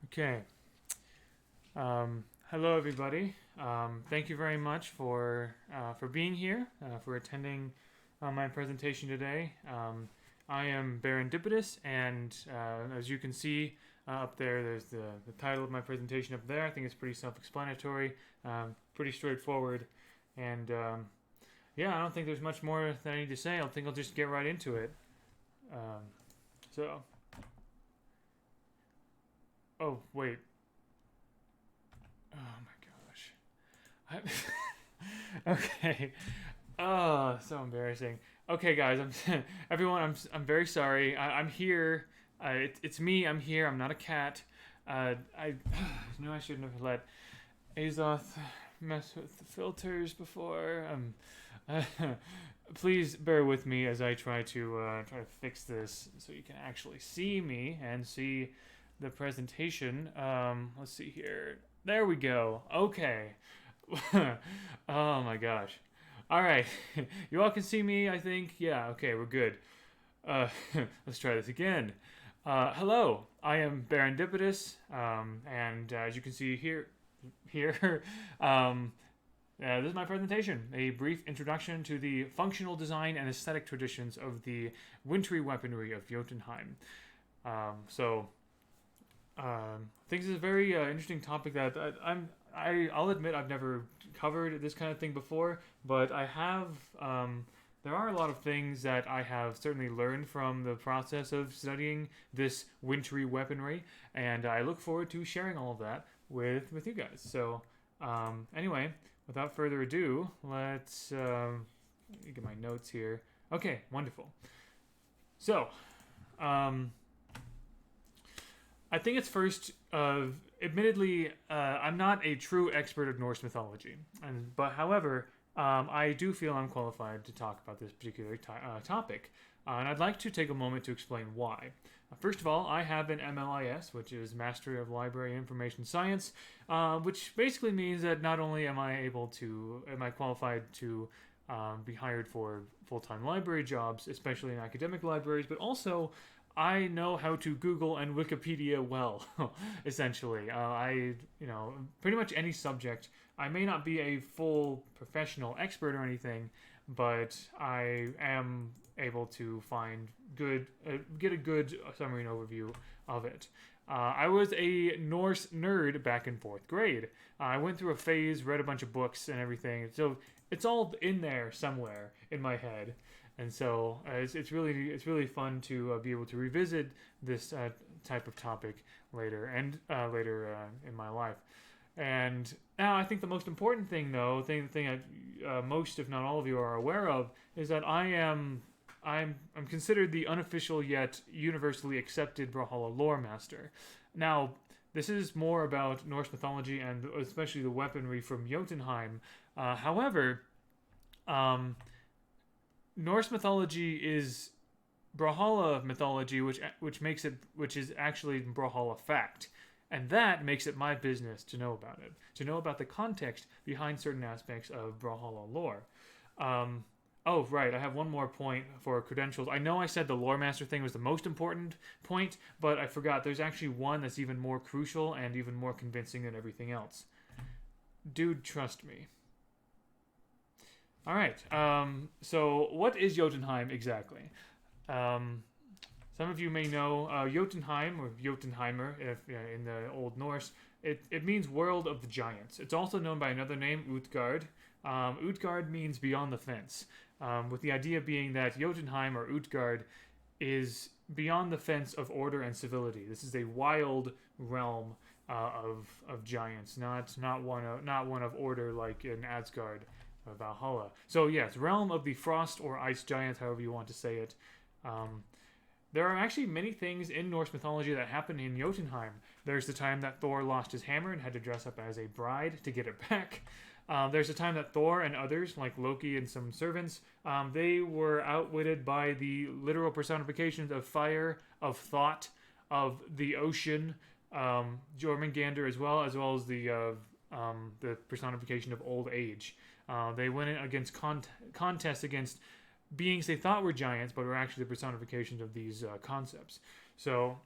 Okay. Hello, everybody. Thank you very much for being here, for attending my presentation today. I am Barandipidus, and as you can see up there, there's the title of my presentation up there. I think it's pretty self-explanatory, pretty straightforward, and yeah, I don't think there's much more that I need to say. I think I'll just get right into it. Um, so, oh wait. Oh my gosh. Okay. Oh, so embarrassing. Okay, guys. Everyone. I'm very sorry. I'm here. It's me. I'm here. I'm not a cat. I knew I shouldn't have let Azoth mess with the filters before. Please bear with me as I try to fix this so you can actually see me and see the presentation. Let's see here. There we go. Okay. Oh my gosh. All right. You all can see me, I think. Yeah, okay, we're good. Uh, let's try this again. Hello, I am Barandipidus, and as you can see here, this is my presentation. A brief introduction to the functional design and aesthetic traditions of the wintry weaponry of Jötunheim. I think this is a very interesting topic that I'll admit I've never covered this kind of thing before, but I have. There are a lot of things that I have certainly learned from the process of studying this wintry weaponry, and I look forward to sharing all of that with you guys. So, anyway, without further ado, let's let me get my notes here. Okay, wonderful. So, I think it's first. Admittedly, I'm not a true expert of Norse mythology, but however, I do feel I'm qualified to talk about this particular topic, and I'd like to take a moment to explain why. First of all, I have an MLIS, which is Mastery of Library Information Science, which basically means that not only am I qualified to be hired for full-time library jobs, especially in academic libraries, but also I know how to Google and Wikipedia well, essentially. Pretty much any subject. I may not be a full professional expert or anything, but I am able to get a good summary and overview of it. I was a Norse nerd back in fourth grade. I went through a phase, read a bunch of books and everything, so it's all in there somewhere in my head. And so it's really fun to be able to revisit this type of topic later in my life. And now I think the most important thing, though, the thing that most, if not all of you, are aware of, is that I'm considered the unofficial yet universally accepted Brawlhalla lore master. Now, this is more about Norse mythology and especially the weaponry from Jötunheim. However, Norse mythology is Brawlhalla mythology, which is actually Brawlhalla fact, and that makes it my business to know about it, to know about the context behind certain aspects of Brawlhalla lore. Oh, right, I have one more point for credentials. I know I said the lore master thing was the most important point, but I forgot there's actually one that's even more crucial and even more convincing than everything else. Dude, trust me. All right. So, what is Jötunheim exactly? Some of you may know Jötunheim or Jötunheimer if in the Old Norse. It means world of the giants. It's also known by another name, Utgard. Utgard means beyond the fence, with the idea being that Jötunheim or Utgard is beyond the fence of order and civility. This is a wild realm of giants, not one of order like in Asgard. Valhalla. So yes, realm of the frost or ice giants, however you want to say it. There are actually many things in Norse mythology that happen in Jötunheim. There's the time that Thor lost his hammer and had to dress up as a bride to get it back. There's the time that Thor and others, like Loki and some servants, they were outwitted by the literal personifications of fire, of thought, of the ocean, Jormungandr as well as the personification of old age. They went in against contests against beings they thought were giants, but were actually the personifications of these concepts. So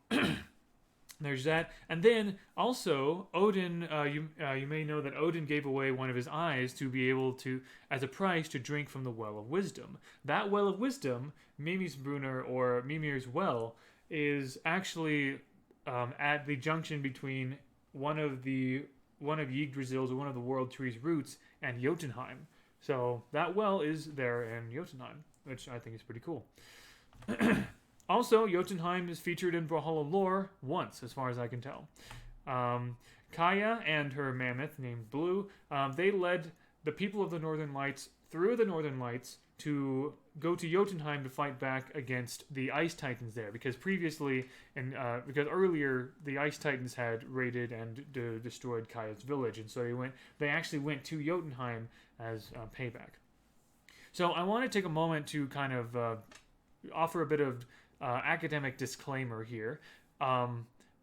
There's that, and then also Odin. You may know that Odin gave away one of his eyes to be able to, as a price, to drink from the Well of Wisdom. That Well of Wisdom, Mimir's or Mimir's Well, is actually at the junction between one of Yggdrasil's or one of the World Tree's roots and Jötunheim. So that well is there in Jötunheim, which I think is pretty cool. Also, Jötunheim is featured in Brawlhalla lore once, as far as I can tell. Kaya and her mammoth named Blue, they led the people of the Northern Lights through the Northern Lights to go to Jötunheim to fight back against the Ice Titans there, because because earlier the Ice Titans had raided and destroyed Kaya's village, and so they actually went to Jötunheim as payback. So I want to take a moment to kind of offer a bit of academic disclaimer here.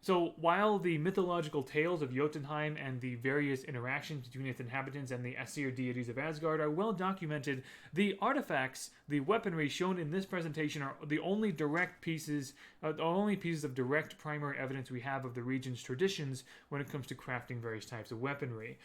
So while the mythological tales of Jötunheim and the various interactions between its inhabitants and the Aesir deities of Asgard are well documented, the artifacts, the weaponry shown in this presentation are the only pieces of direct primary evidence we have of the region's traditions when it comes to crafting various types of weaponry.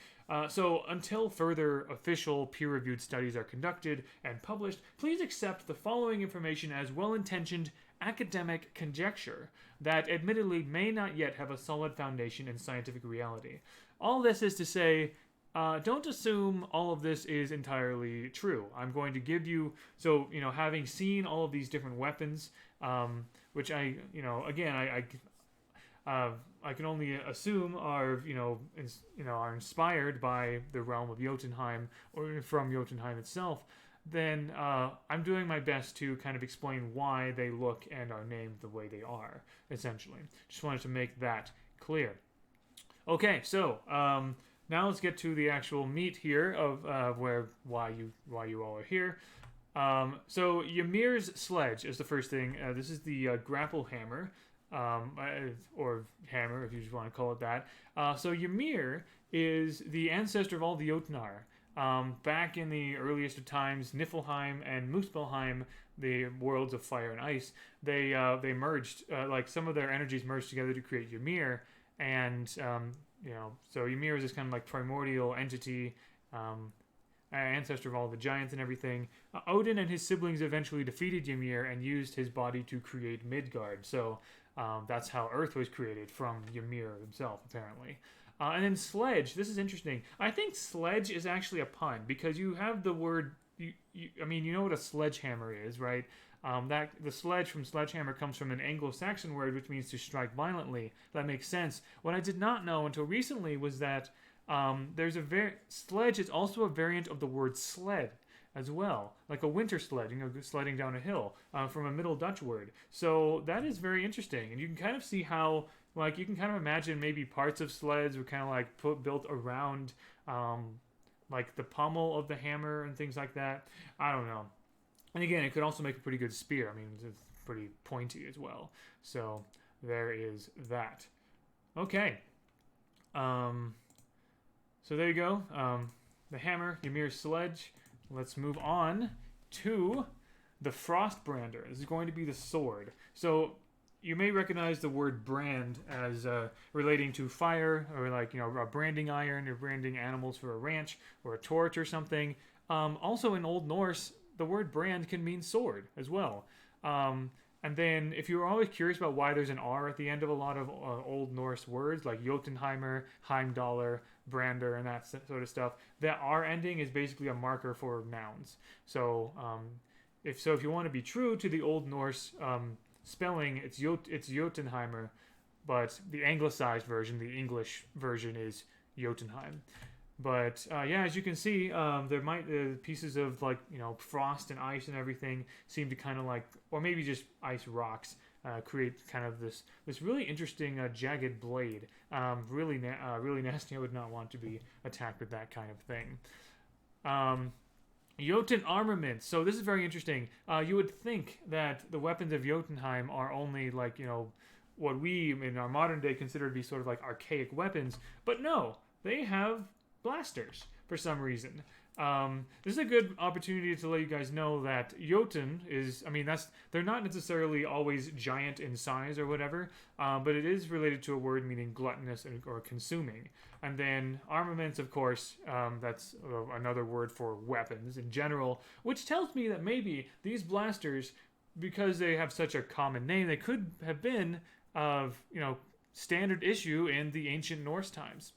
So until further official peer-reviewed studies are conducted and published, please accept the following information as well-intentioned academic conjecture that admittedly may not yet have a solid foundation in scientific reality. All this is to say, don't assume all of this is entirely true. I'm going to give you, having seen all of these different weapons, which I can only assume are inspired by the realm of Jötunheim or from Jötunheim itself, then I'm doing my best to kind of explain why they look and are named the way they are, essentially. Just wanted to make that clear. Okay, so now let's get to the actual meat here of why you all are here. So Ymir's Sledge is the first thing. This is the grapple hammer, or hammer if you just want to call it that. So Ymir is the ancestor of all the Jötunnar. Back in the earliest of times, Niflheim and Muspelheim, the worlds of fire and ice, they merged, some of their energies merged together to create Ymir, and so Ymir is this kind of like primordial entity, ancestor of all the giants and everything. Odin and his siblings eventually defeated Ymir and used his body to create Midgard. So that's how Earth was created, from Ymir himself, apparently. And then Sledge, this is interesting. I think Sledge is actually a pun, because you have the word, you know what a sledgehammer is, right? The sledge from sledgehammer comes from an Anglo-Saxon word which means to strike violently. That makes sense. What I did not know until recently was that sledge is also a variant of the word sled as well, like a winter sled, sledding down a hill, from a Middle Dutch word. So that is very interesting, and you can kind of see how, you can kind of imagine maybe parts of sleds were kind of built around, the pommel of the hammer and things like that. I don't know. And again, it could also make a pretty good spear. I mean, it's pretty pointy as well. So there is that. Okay. So there you go. The hammer, Ymir's Sledge. Let's move on to the Frost Brandr. This is going to be the sword. So you may recognize the word brand as relating to fire, or a branding iron, or branding animals for a ranch, or a torch or something. Also in Old Norse, the word brand can mean sword as well. And then if you're always curious about why there's an R at the end of a lot of Old Norse words, like Jötunheimer, Heimdallr, Brandr, and that sort of stuff, that R ending is basically a marker for nouns. So if you want to be true to the Old Norse spelling, it's Jötunheimer, but the anglicized version, the English version, is Jötunheim. But as you can see, pieces of frost and ice and everything seem to kind of or maybe just ice rocks, create kind of this really interesting jagged blade. Really nasty. I would not want to be attacked with that kind of thing. Jötunn armaments. So this is very interesting. You would think that the weapons of Jötunheim are only what we in our modern day consider to be sort of archaic weapons, but no, they have blasters for some reason. This is a good opportunity to let you guys know that Jötunn is, I mean, they're not necessarily always giant in size or whatever, but it is related to a word meaning gluttonous or consuming. And then armaments, of course, that's another word for weapons in general, which tells me that maybe these blasters, because they have such a common name, they could have been of, standard issue in the ancient Norse times.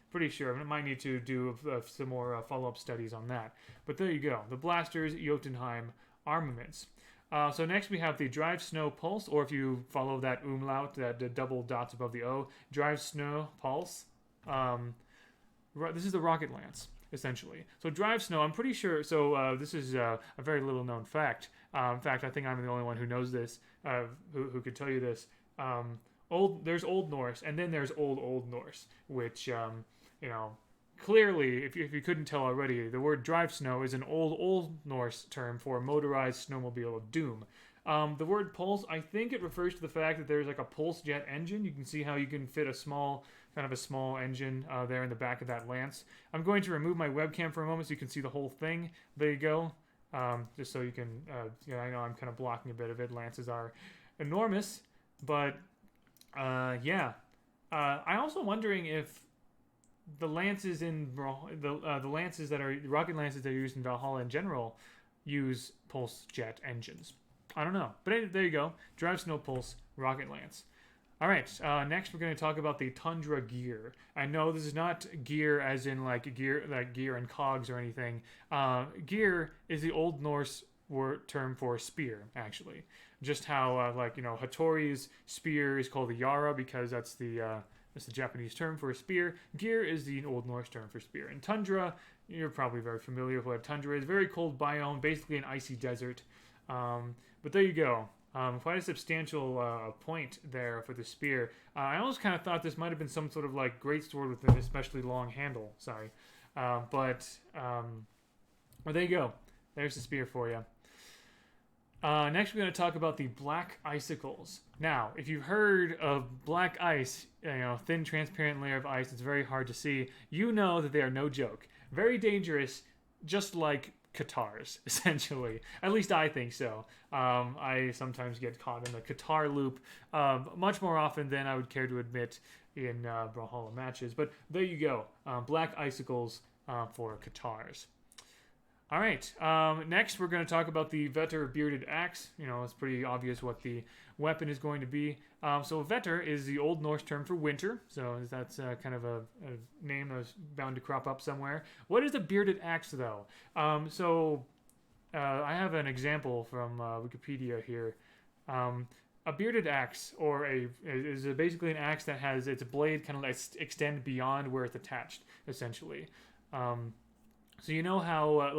Pretty sure. I might need to do some more follow-up studies on that. But there you go. The blasters, Jötunheim armaments. So next we have the Drivsnö pulse, or if you follow that umlaut, the double dots above the O, Drivsnö pulse. This is the rocket lance, essentially. So Drivsnö, I'm pretty sure. So this is a very little known fact. In fact, I think I'm the only one who knows this, who could tell you this. There's Old Norse, and then there's Old Norse, which clearly, if you couldn't tell already, the word Drivsnö is an Old Norse term for a motorized snowmobile of doom. The word pulse, I think it refers to the fact that there's like a pulse jet engine. You can see how you can fit a small engine there in the back of that lance. I'm going to remove my webcam for a moment so you can see the whole thing. There you go. Just so you can, I know I'm kind of blocking a bit of it. Lances are enormous, but yeah. I'm also wondering if the lances in the lances that are rocket lances that are used in Brawlhalla in general use pulse jet engines. I don't know, but there you go. Drivsnö pulse rocket lance. All right. Next, we're going to talk about the Tundra gear. I know this is not gear as in like gear and cogs or anything. Gear is the Old Norse term for spear, actually. Just how Hattori's spear is called the Yara because that's the Japanese term for a spear. Gear is the Old Norse term for spear. And tundra, you're probably very familiar with what tundra is. Very cold biome, basically an icy desert. But there you go. Quite a substantial point there for the spear. I almost kind of thought this might have been some sort of like greatsword with an especially long handle. Sorry. Well, there you go. There's the spear for you. Next, we're going to talk about the black icicles. Now, if you've heard of black ice, thin, transparent layer of ice, it's very hard to see. You know that they are no joke. Very dangerous, just like Katars, essentially. At least I think so. I sometimes get caught in the Katar loop much more often than I would care to admit in Brawlhalla matches. But there you go. Black icicles for Katars. All right. Next, we're going to talk about the Vetr Bearded Axe. It's pretty obvious what the weapon is going to be. So Vetr is the Old Norse term for winter. So that's kind of a name that's bound to crop up somewhere. What is a bearded axe, though? I have an example from Wikipedia here. A bearded axe, is basically an axe that has its blade kind of extend beyond where it's attached, essentially. So you know how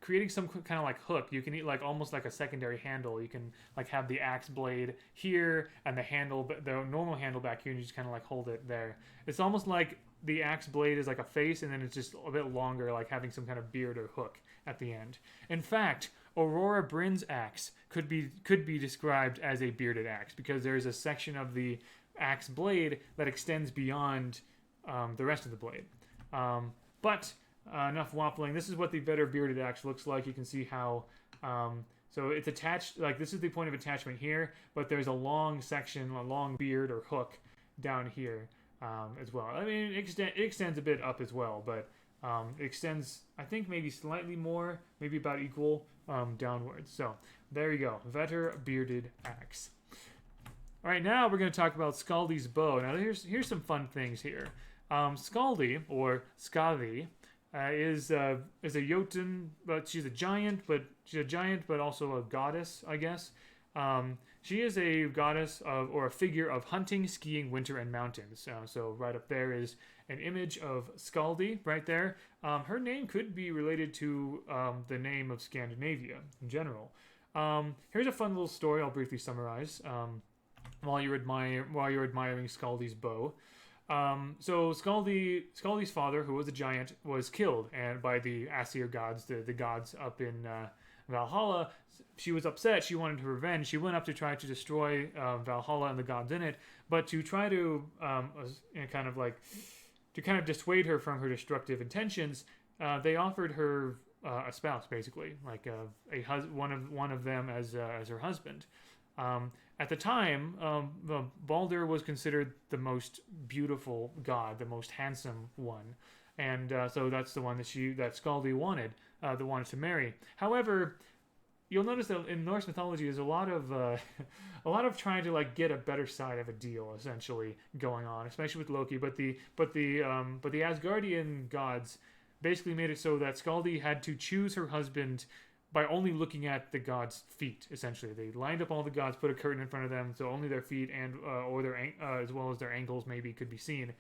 creating some kind of like hook, you can eat almost like a secondary handle. You can have the axe blade here and the normal handle back here, and you just kind of hold it there. It's almost like the axe blade is like a face, and then it's just a bit longer, like having some kind of beard or hook at the end. In fact, Aurora Bryn's axe could be described as a bearded axe because there's a section of the axe blade that extends beyond the rest of the blade. But enough waffling. This is what the Vetr Bearded Axe looks like. You can see how, so it's attached, this is the point of attachment here, but there's a long section, a long beard or hook down here as well. I mean, it extends a bit up as well, but it extends, I think, maybe slightly more, maybe about equal downwards. So there you go, Vetr Bearded Axe. All right, now we're going to talk about Skaldi's bow. Now here's some fun things here. Skaldi, or Scythe, is a Jotunn, but she's a giant, but also a goddess, I guess. She is a goddess or a figure of hunting, skiing, winter, and mountains. So right up there is an image of Skaldi right there. Her name could be related to the name of Scandinavia in general. Here's a fun little story I'll briefly summarize while you're admiring Skaldi's bow. So Skaldi's father, who was a giant, was killed by the Aesir gods, the gods up in Valhalla. She was upset. She wanted her revenge. She went up to try to destroy Valhalla and the gods in it, but to try to kind of dissuade her from her destructive intentions, they offered her a spouse, basically, like one of them as her husband. At the time, Baldur was considered the most beautiful god, the most handsome one, and so that's the one that Skaldi wanted, wanted to marry. However, you'll notice that in Norse mythology, there's a lot of a lot of trying to like get a better side of a deal, essentially going on, especially with Loki. But the Asgardian gods basically made it so that Skaldi had to choose her husband by only looking at the gods' feet. Essentially, they lined up all the gods, put a curtain in front of them, so only their feet and or their as well as their ankles maybe could be seen.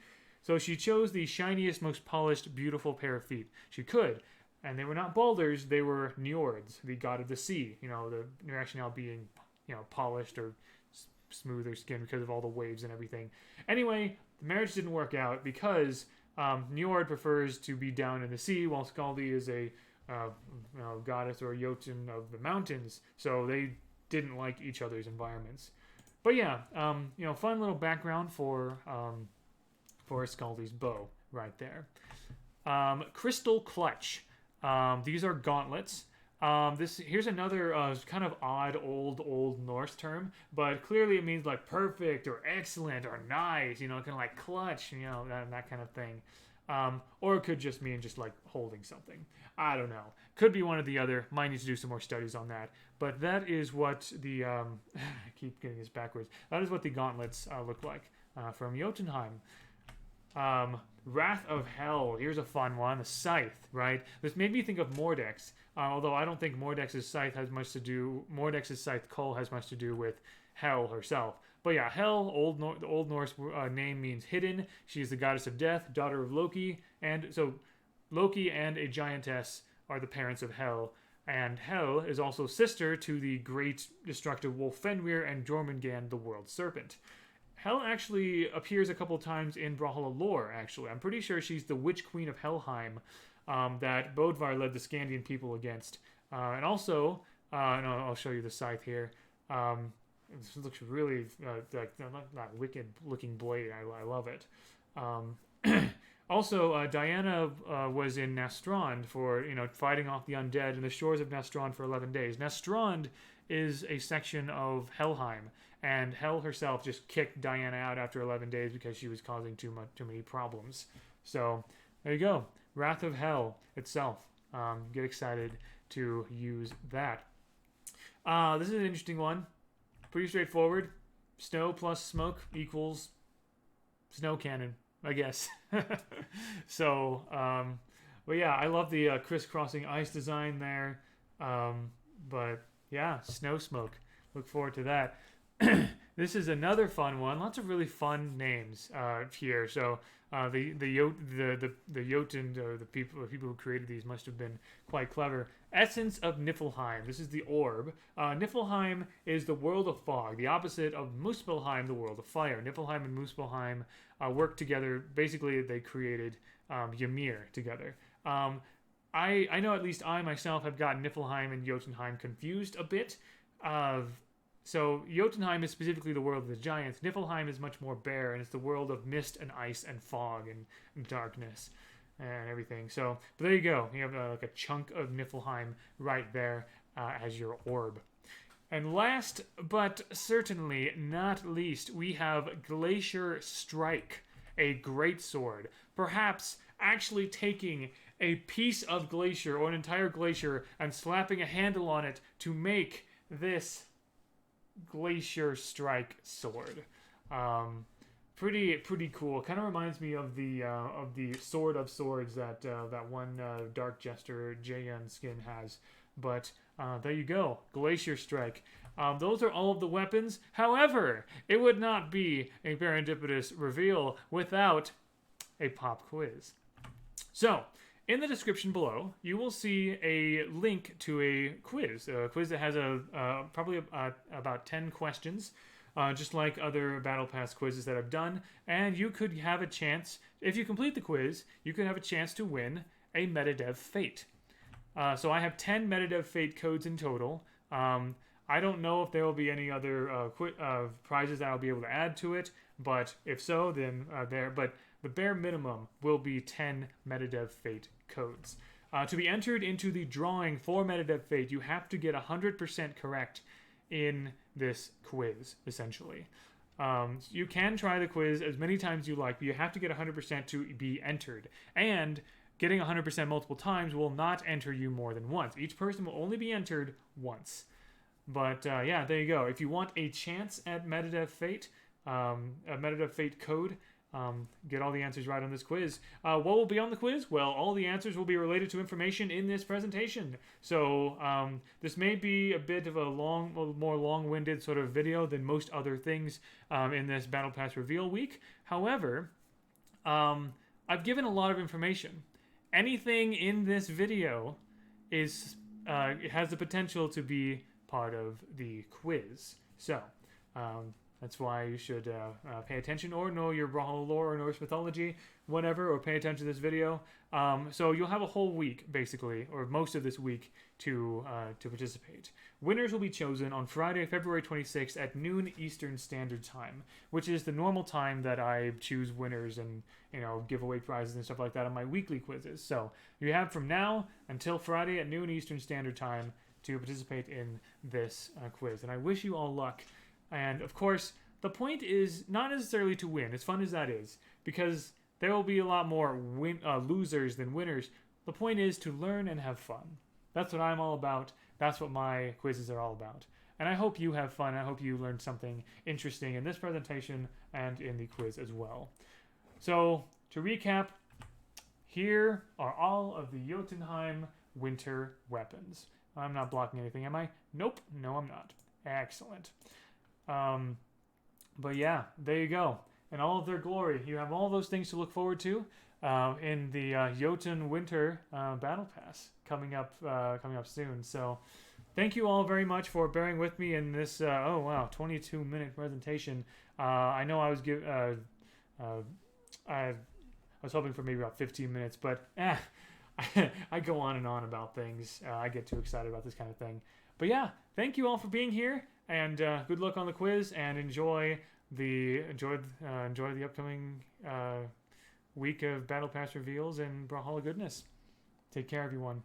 So she chose the shiniest, most polished, beautiful pair of feet she could. And they were not Baldurs, they were Njords, the god of the sea. You know, the rationale being, polished or smoother skin because of all the waves and everything. Anyway, the marriage didn't work out because Njord prefers to be down in the sea, while Skaldi is a goddess or Jotunn of the mountains. So they didn't like each other's environments. But yeah, fun little background for Skaldi's bow right there. Crystal Clutch. These are gauntlets. Here's another kind of odd old Norse term, but clearly it means like perfect or excellent or nice, kind of like clutch, that kind of thing. Or it could just mean just like holding something. I don't know. Could be one or the other. Might need to do some more studies on that. But that is what the I keep getting this backwards. That is what the gauntlets look like from Jötunheim. Wrath of Hell. Here's a fun one. The Scythe, right? This made me think of Mordex, although I don't think Mordex's Scythe Cull has much to do with Hel herself. But yeah, Hel, the Old Norse name means hidden. She is the goddess of death, daughter of Loki, and so Loki and a giantess are the parents of Hel. And Hel is also sister to the great destructive wolf Fenrir and Jormungand, the world serpent. Hel actually appears a couple times in Brawlhalla lore, actually. I'm pretty sure she's the witch queen of Helheim that Bodvar led the Scandian people against. And also, I'll show you the scythe here. This looks really like that wicked looking blade. I love it. Also, Diana was in Nastrond for fighting off the undead in the shores of Nastrond for 11 days. Nastrond is a section of Helheim, and Hel herself just kicked Diana out after 11 days because she was causing too many problems. So there you go, Wrath of Hel itself. Get excited to use that. This is an interesting one. Pretty straightforward. Snow plus smoke equals snow cannon, I guess. So, but yeah, I love the crisscrossing ice design there. But yeah, Snowsmoke. Look forward to that. This is another fun one. Lots of really fun names here. So the Jötunn, or the people who created these, must have been quite clever. Essence of Niflheim. This is the orb. Niflheim is the world of fog, the opposite of Muspelheim, the world of fire. Niflheim and Muspelheim work together. Basically, they created Ymir together. I know at least I myself have gotten Niflheim and Jötunheim confused a bit. So Jötunheim is specifically the world of the giants. Niflheim is much more bare, and it's the world of mist and ice and fog and darkness and everything. So, but there you go. You have like a chunk of Niflheim right there as your orb. And last but certainly not least, we have Glacier Strike, a greatsword. Perhaps actually taking a piece of glacier or an entire glacier and slapping a handle on it to make this Glacier Strike sword. Pretty cool. Kind of reminds me of the Sword of Swords that one Dark Jester Jayan skin has. But there you go, Glacier Strike. Those are all of the weapons. However, it would not be a serendipitous reveal without a pop quiz. So, in the description below, you will see a link to a quiz that has probably about 10 questions, just like other Battle Pass quizzes that I've done, and you could have a chance, if you complete the quiz, you could have a chance to win a Metadev Fate. So I have 10 Metadev Fate codes in total. I don't know if there will be any other prizes that I'll be able to add to it, but if so, then but the bare minimum will be 10 Metadev Fate codes. To be entered into the drawing for Metadev Fate, you have to get 100% correct in this quiz, essentially. You can try the quiz as many times as you like, but you have to get 100% to be entered. And getting 100% multiple times will not enter you more than once. Each person will only be entered once. But yeah, there you go. If you want a chance at Metadev Fate, a Metadev Fate code, get all the answers right on this quiz. What will be on the quiz? Well, all the answers will be related to information in this presentation. So this may be a bit of a more long-winded sort of video than most other things in this Battle Pass reveal week. However, I've given a lot of information. Anything in this video is it has the potential to be part of the quiz. So that's why you should pay attention, or know your Brawlhalla lore or Norse mythology, whatever, or pay attention to this video. So you'll have a whole week, basically, or most of this week, to participate. Winners will be chosen on Friday, February 26th at noon Eastern Standard Time, which is the normal time that I choose winners and give away prizes and stuff like that on my weekly quizzes. So you have from now until Friday at noon Eastern Standard Time to participate in this quiz. And I wish you all luck. And of course, the point is not necessarily to win, as fun as that is, because there will be a lot more losers than winners. The point is to learn and have fun. That's what I'm all about. That's what my quizzes are all about. And I hope you have fun. I hope you learned something interesting in this presentation and in the quiz as well. So, to recap, here are all of the Jötunheim winter weapons. I'm not blocking anything, am I? Nope. No, I'm not. Excellent. But yeah, there you go. In all of their glory, you have all those things to look forward to in the Jotunn Winter Battle Pass coming up soon. So thank you all very much for bearing with me in this 22-minute presentation. I know I was I was hoping for maybe about 15 minutes, but I go on and on about things. I get too excited about this kind of thing. But yeah, thank you all for being here, and good luck on the quiz, and enjoy the upcoming week of Battle Pass reveals and Brawlhalla goodness. Take care, everyone.